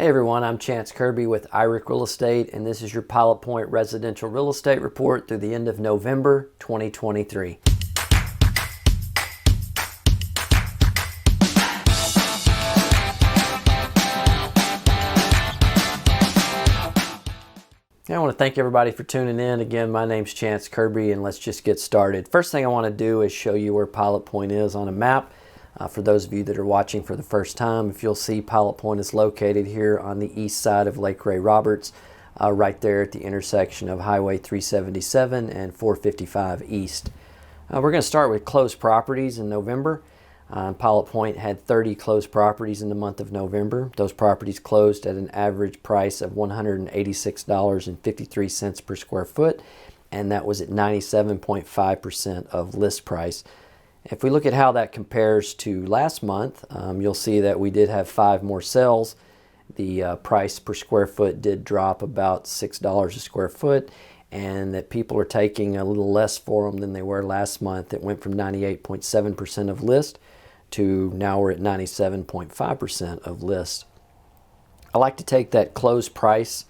Hey everyone, I'm Chance Kirby with IRIC Real Estate, and this is your Pilot Point Residential Real Estate Report through the end of November 2023. I want to thank everybody for tuning in. Again, my name's Chance Kirby, and let's just get started. First thing I want to do is show you where Pilot Point is on a map. For those of you that are watching for the first time, if you'll see, Pilot Point is located here on the east side of Lake Ray Roberts, right there at the intersection of Highway 377 and 455 East. We're going to start with closed properties in November. Pilot Point had 30 closed properties in the month of November. Those properties closed at an average price of $186.53 per square foot, and that was at 97.5% of list price. If we look at how that compares to last month, you'll see that we did have 5 more sales. The price per square foot did drop about $6 a square foot, and that people are taking a little less for them than they were last month. It went from 98.7% of list to now we're at 97.5% of list. I like to take that closed price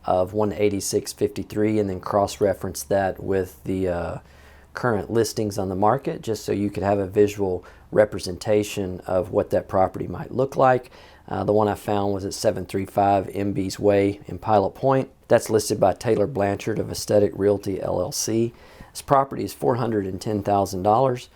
of $186.53 and then cross-reference that with the current listings on the market, just so you could have a visual representation of what that property might look like. The one I found was at 735 MB's Way in Pilot Point. That's listed by Taylor Blanchard of Aesthetic Realty LLC. This property is $410,000.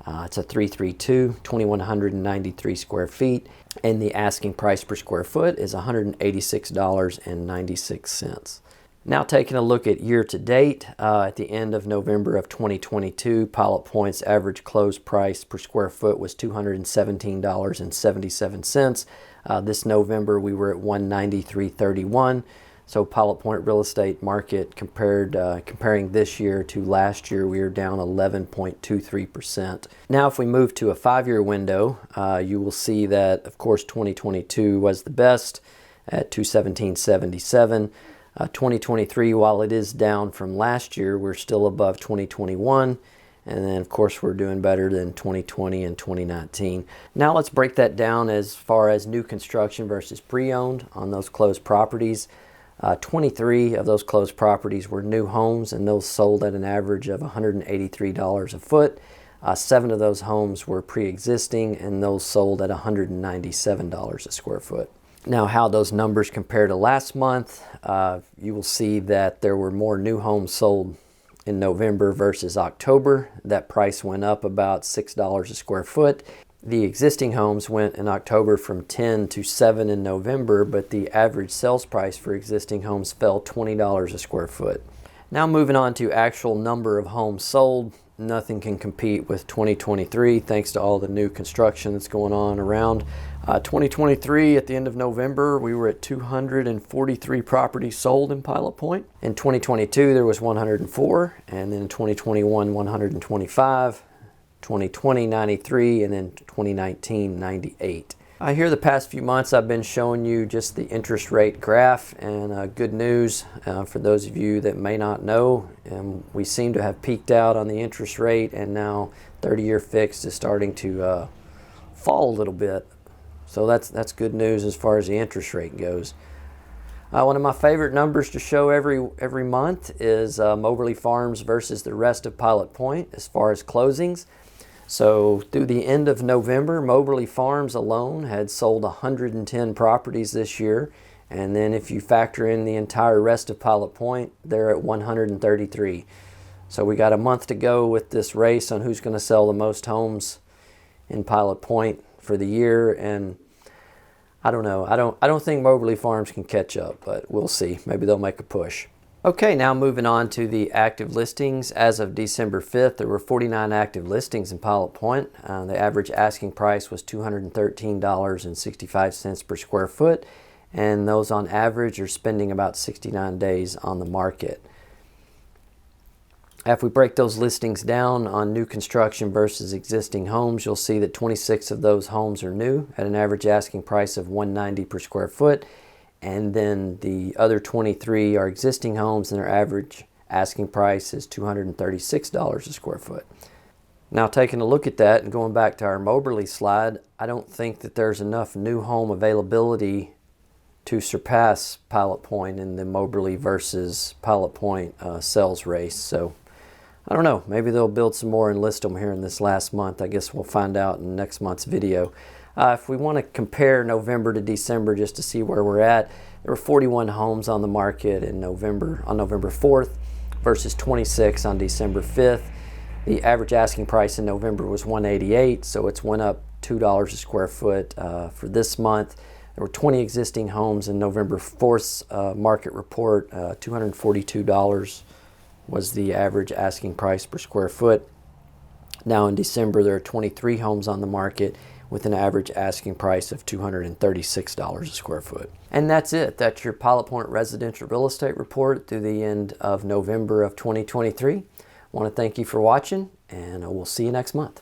It's a 332, 2,193 square feet, and the asking price per square foot is $186.96. Now taking a look at year to date, at the end of November of 2022, Pilot Point's average closed price per square foot was $217.77. This November we were at $193.31. So Pilot Point real estate market comparing this year to last year, we are down 11.23%. Now if we move to a 5-year window, you will see that of course 2022 was the best at $217.77. 2023, while it is down from last year, we're still above 2021. And then, of course, we're doing better than 2020 and 2019. Now let's break that down as far as new construction versus pre-owned on those closed properties. 23 of those closed properties were new homes, and those sold at an average of $183 a foot. 7 of those homes were pre-existing, and those sold at $197 a square foot. Now, how those numbers compare to last month, you will see that there were more new homes sold in November versus October. That price went up about $6 a square foot. The existing homes went in October from 10 to 7 in November, but the average sales price for existing homes fell $20 a square foot. Now moving on to actual number of homes sold, nothing can compete with 2023 thanks to all the new construction that's going on around. 2023 at the end of November we were at 243 properties sold in Pilot Point. In 2022 there was 104, and then in 2021 125, 2020 93, and then 2019 98. Here the past few months I've been showing you just the interest rate graph, and good news for those of you that may not know, we seem to have peaked out on the interest rate, and now 30-year fixed is starting to fall a little bit. So that's good news as far as the interest rate goes. One of my favorite numbers to show every month is Moberly Farms versus the rest of Pilot Point as far as closings. So through the end of November, Moberly Farms alone had sold 110 properties this year. And then if you factor in the entire rest of Pilot Point, they're at 133. So we got a month to go with this race on who's going to sell the most homes in Pilot Point for the year. And I don't know. I don't think Moberly Farms can catch up, but we'll see. Maybe they'll make a push. Okay, now moving on to the active listings. As of December 5th, there were 49 active listings in Pilot Point. The average asking price was $213.65 per square foot, and those on average are spending about 69 days on the market. If we break those listings down on new construction versus existing homes, you'll see that 26 of those homes are new at an average asking price of $190 per square foot. And then the other 23 are existing homes, and their average asking price is $236 a square foot. Now taking a look at that and going back to our Moberly slide, I don't think that there's enough new home availability to surpass Pilot Point in the Moberly versus Pilot Point sales race. So I don't know, maybe they'll build some more and list them here in this last month. I guess we'll find out in next month's video. If we want to compare November to December just to see where we're at, there were 41 homes on the market in November, on November 4th versus 26 on December 5th. The average asking price in November was $188, so it's went up $2 a square foot for this month. There were 20 existing homes in November 4th's market report. $242 was the average asking price per square foot. Now in December, there are 23 homes on the market with an average asking price of $236 a square foot. And that's it. That's your Pilot Point residential real estate report through the end of November of 2023. I want to thank you for watching, and we'll see you next month.